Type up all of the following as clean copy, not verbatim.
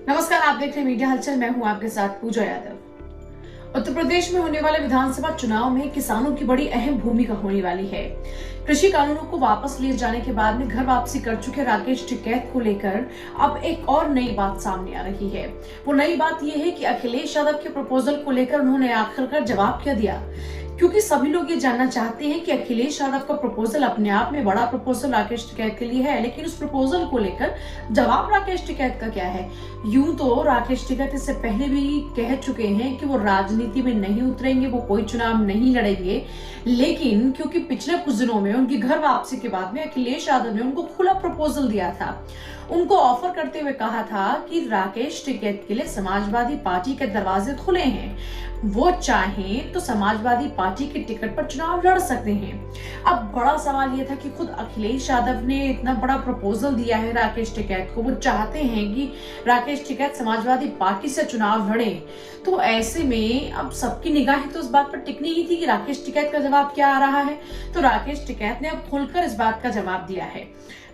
नमस्कार, आप देख रहे हैं मीडिया हलचल। मैं हूं आपके साथ पूजा यादव। उत्तर प्रदेश में होने वाले विधानसभा चुनाव में किसानों की बड़ी अहम भूमिका होने वाली है। कृषि कानूनों को वापस लिए जाने के बाद में घर वापसी कर चुके राकेश टिकैत को लेकर अब एक और नई बात सामने आ रही है। वो नई बात यह है कि अखिलेश यादव के प्रपोजल को लेकर उन्होंने आखिरकार जवाब क्या दिया, क्योंकि सभी लोग ये जानना चाहते हैं कि अखिलेश यादव का प्रपोजल अपने आप में बड़ा प्रपोजल राकेश टिकैत के लिए है, लेकिन उस प्रपोजल को लेकर जवाब राकेश टिकैत का क्या है। यूं तो राकेश टिकैत इससे पहले भी कह चुके हैं कि वो राजनीति में नहीं उतरेंगे, वो कोई चुनाव नहीं लड़ेंगे, लेकिन क्योंकि पिछले कुछ दिनों में उनकी घर वापसी के बाद में अखिलेश यादव ने उनको खुला प्रपोजल दिया था। उनको ऑफर करते हुए कहा था कि राकेश टिकैत के लिए समाजवादी पार्टी के दरवाजे खुले हैं, वो चाहें तो समाजवादी पार्टी के टिकट पर चुनाव लड़ सकते हैं। अब बड़ा सवाल यह था कि खुद अखिलेश यादव ने इतना बड़ा प्रपोजल दिया है राकेश टिकैत को, वो चाहते हैं कि राकेश टिकैत समाजवादी पार्टी से चुनाव लड़े। तो ऐसे में अब सबकी निगाहें तो इस बात पर टिकनी ही थी कि राकेश टिकैत का जवाब क्या आ रहा है। तो राकेश टिकैत ने अब खुलकर इस बात का जवाब दिया है।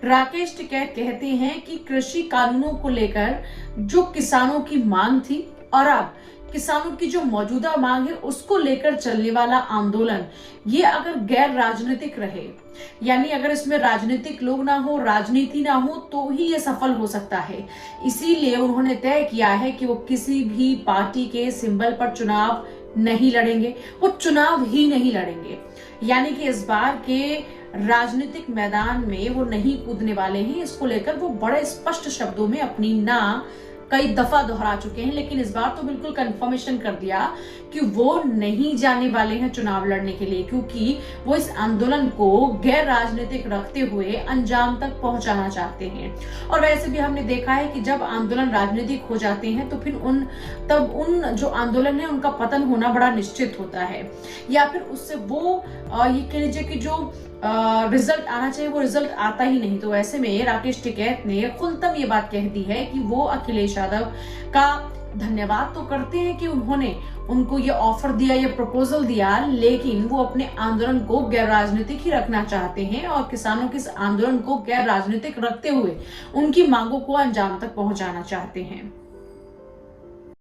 राकेश टिकैत कहते हैं कि कृषि कानूनों को लेकर जो किसानों की मांग थी और अब किसानों की जो मौजूदा मांग है उसको लेकर चलने वाला आंदोलन, ये अगर गैर राजनीतिक रहे, यानी अगर इसमें राजनीतिक लोग ना हो, राजनीति ना हो, तो ही ये सफल हो सकता है। इसीलिए उन्होंने तय किया है कि वो किसी भी पार्टी के सिंबल पर चुनाव नहीं लड़ेंगे, वो चुनाव ही नहीं लड़ेंगे। यानी कि इस बार के राजनीतिक मैदान में वो नहीं कूदने वाले हैं। इसको लेकर वो बड़े स्पष्ट शब्दों में अपनी ना कई दफा दोहरा चुके हैं, लेकिन इस बार तो बिल्कुल कंफर्मेशन कर दिया कि वो नहीं जाने वाले हैं चुनाव लड़ने के लिए, क्योंकि वो इस आंदोलन को गैर राजनीतिक रखते हुए अंजाम तक पहुंचाना चाहते हैं। और वैसे भी हमने देखा है कि जब आंदोलन राजनीतिक हो जाते हैं तो फिर उन जो आंदोलन है उनका पतन होना बड़ा निश्चित होता है, या फिर उससे वो ये कह लीजिए कि जो रिजल्ट आना चाहिए वो रिजल्ट आता ही नहीं। तो ऐसे में राकेश टिकैत ने खुलतम ये बात कह दी है कि वो अखिलेश यादव का धन्यवाद तो करते हैं कि उन्होंने उनको ये ऑफर दिया, ये प्रपोजल दिया, लेकिन वो अपने आंदोलन को गैर राजनीतिक ही रखना चाहते हैं और किसानों के इस आंदोलन को गैर राजनीतिक रखते हुए उनकी मांगों को अंजाम तक पहुंचाना चाहते हैं।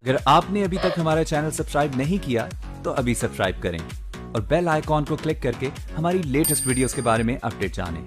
अगर आपने अभी तक हमारा चैनल सब्सक्राइब नहीं किया तो अभी सब्सक्राइब करें और बेल आइकॉन को क्लिक करके हमारी लेटेस्ट वीडियोस के बारे में अपडेट जानें।